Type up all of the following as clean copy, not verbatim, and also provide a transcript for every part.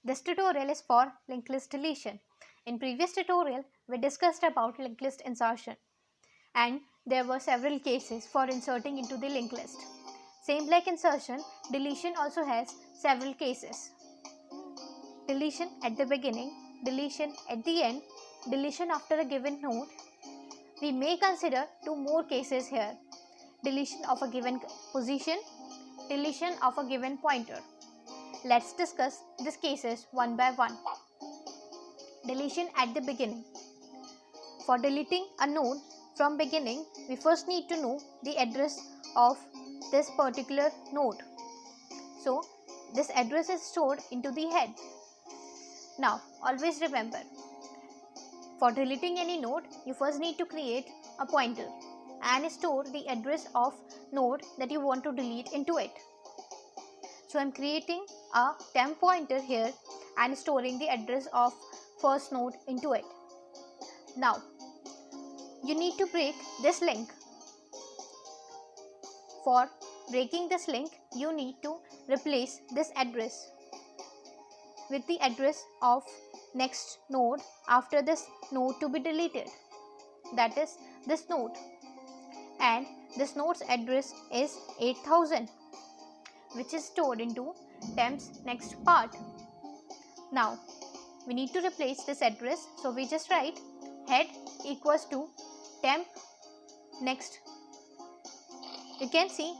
This tutorial is for linked list deletion. In previous tutorial, we discussed about linked list insertion and there were several cases for inserting into the linked list. Same like insertion, deletion also has several cases. Deletion at the beginning, deletion at the end, deletion after a given node. We may consider two more cases here. Deletion of a given position, deletion of a given pointer. Let's discuss these cases one by one. Deletion at the beginning. For deleting a node from beginning, we first need to know the address of this particular node. So, this address is stored into the head. Now, always remember, for deleting any node, you first need to create a pointer and store the address of node that you want to delete into it. So, I am creating a temp pointer here and storing the address of first node into it. Now, you need to break this link. For breaking this link, you need to replace this address with the address of next node after this node to be deleted, that is this node, and this node's address is 8000, which is stored into temp's next part. Now we need to replace this address, so we just write head equals to temp next. You can see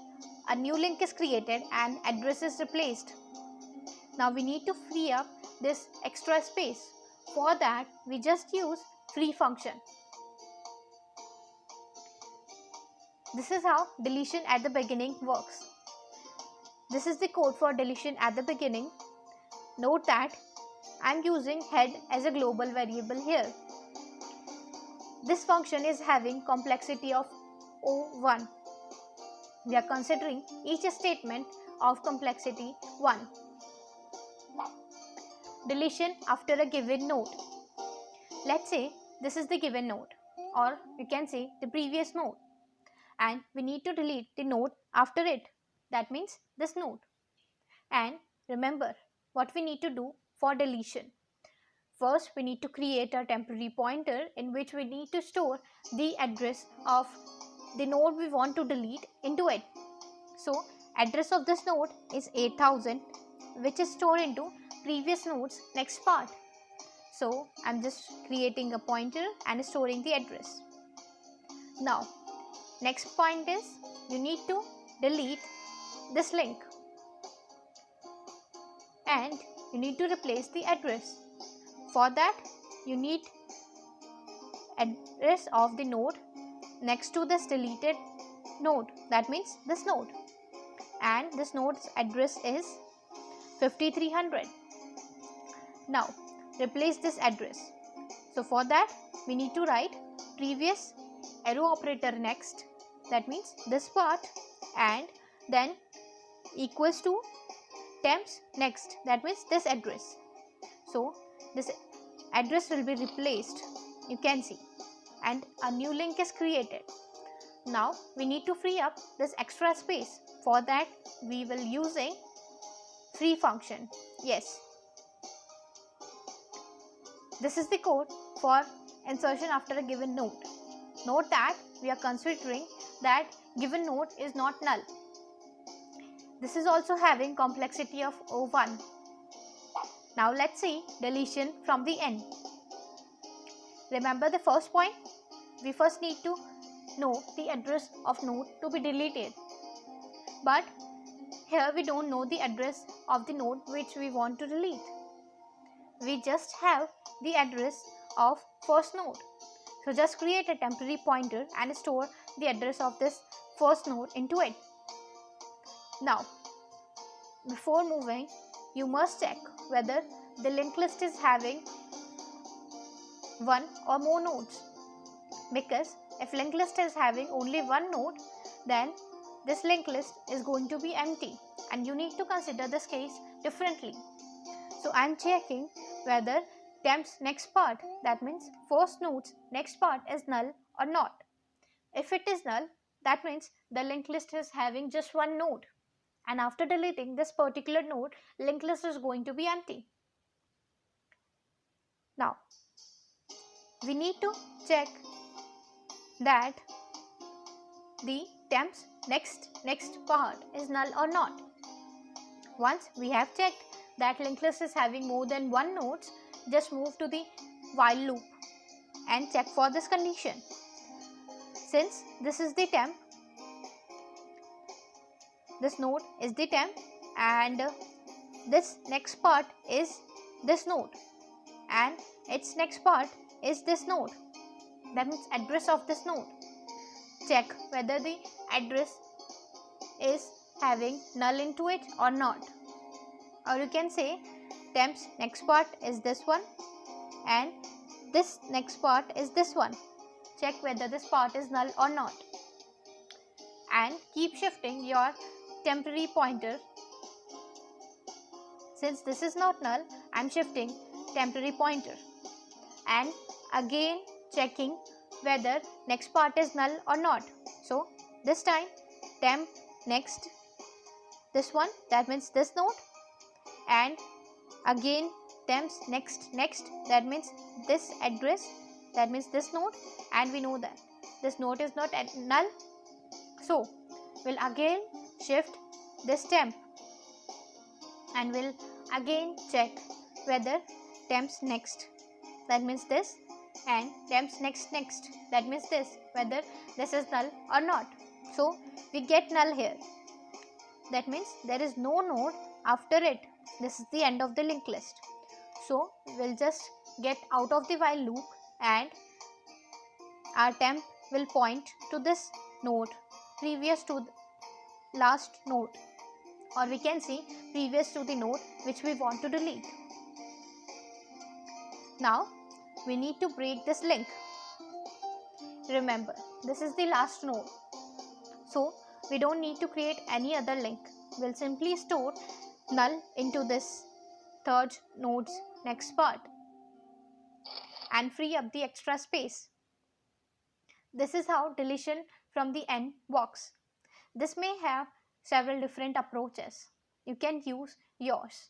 a new link is created and address is replaced. Now we need to free up this extra space. For that, we just use free function. This is how deletion at the beginning works. This is the code for deletion at the beginning. Note that I am using head as a global variable here. This function is having complexity of O1. We are considering each statement of complexity 1. Deletion after a given node. Let's say this is the given node, or you can say the previous node, and we need to delete the node after it, that means this node. And remember what we need to do for deletion. First, we need to create a temporary pointer in which we need to store the address of the node we want to delete into it. So address of this node is 8000, which is stored into previous node's next part. So I'm just creating a pointer and storing the address. Now next point is you need to delete this link and you need to replace the address. For that, you need address of the node next to this deleted node, that means this node, and this node's address is 5300. Now replace this address. So for that, we need to write previous arrow operator next, that means this part, and then equals to temp's next, that means this address. So this address will be replaced, you can see, and a new link is created. Now we need to free up this extra space. For that, we will using free function. Yes, this is the code for insertion after a given node. Note that we are considering that given node is not null. This is also having complexity of O1. Now let's see deletion from the end. Remember the first point? We first need to know the address of node to be deleted. But here we don't know the address of the node which we want to delete. We just have the address of first node. So just create a temporary pointer and store the address of this first node into it. Now, before moving, you must check whether the linked list is having one or more nodes, because if linked list is having only one node, then this linked list is going to be empty and you need to consider this case differently. So I am checking whether temp's next part, that means first node's next part, is null or not. If it is null, that means the linked list is having just one node, and after deleting this particular node, linked list is going to be empty. Now we need to check that the temp's next part is null or not. Once we have checked that linked list is having more than one nodes, just move to the while loop and check for this condition. Since this is the temp, this node is the temp, and this next part is this node, and its next part is this node, that means address of this node. Check whether the address is having null into it or not. Or you can say temp's next part is this one and this next part is this one. Check whether this part is null or not, and keep shifting your temporary pointer. Since this is not null, I am shifting temporary pointer and again checking whether next part is null or not. So this time temp next this one, that means this node, and again temp's next that means this address, that means this node, and we know that this node is not null, so we'll again shift this temp and we'll again check whether temp's next, that means this, and temp's next that means this, whether this is null or not. So we get null here, that means there is no node after it. This is the end of the linked list. So we'll just get out of the while loop and our temp will point to this node previous to the last node, or we can say previous to the node which we want to delete. Now we need to break this link. Remember, this is the last node, so we don't need to create any other link. We'll simply store null into this third node's next part and free up the extra space. This is how deletion from the end works. This may have several different approaches. You can use yours.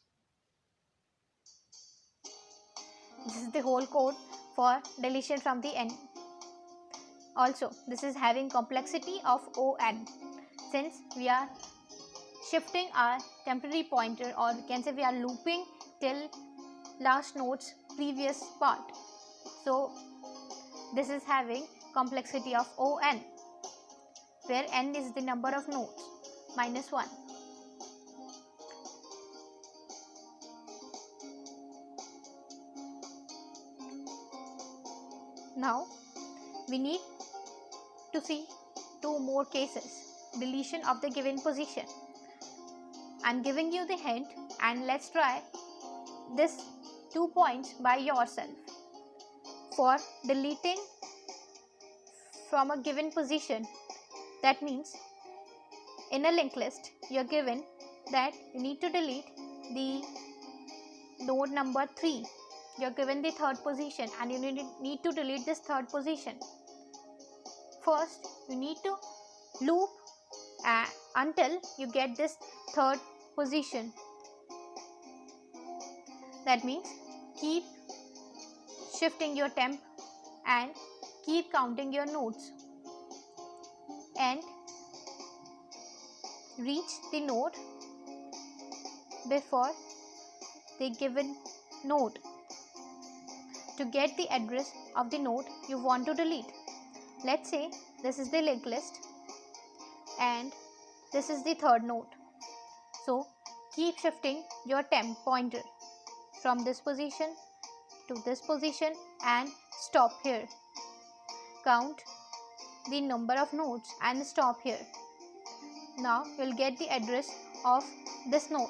This is the whole code for deletion from the end. Also, this is having complexity of on. Since we are shifting our temporary pointer, or we can say we are looping till last node's previous part. So this is having complexity of on, where n is the number of nodes minus 1. Now we need to see two more cases. Deletion of the given position. I'm giving you the hint, and let's try this 2 points by yourself. For deleting from a given position, that means in a linked list you're given that you need to delete the node number 3. You're given the third position and you need to delete this third position. First you need to loop until you get this third position. That means keep shifting your temp and keep counting your nodes and reach the node before the given node to get the address of the node you want to delete. Let's say this is the linked list and this is the third node. So keep shifting your temp pointer from this position to this position and stop here. Count the number of nodes and stop here. Now you'll get the address of this node.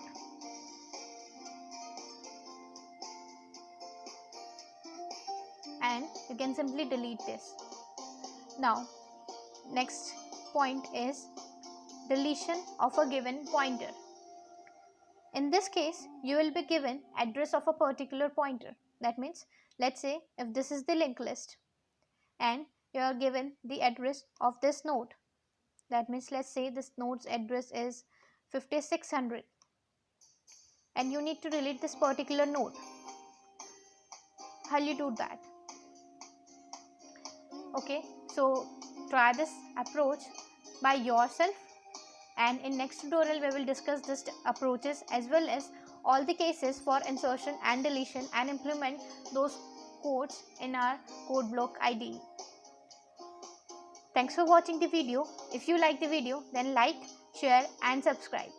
And you can simply delete this. Now next point is deletion of a given pointer. In this case you will be given address of a particular pointer. That means let's say if this is the linked list and you are given the address of this node. That means let's say this node's address is 5600 and you need to delete this particular node. how you do that. Okay, so try this approach by yourself, and in next tutorial we will discuss these approaches as well as all the cases for insertion and deletion and implement those codes in our code block IDE. Thanks for watching the video. If you like the video, then like, share and subscribe.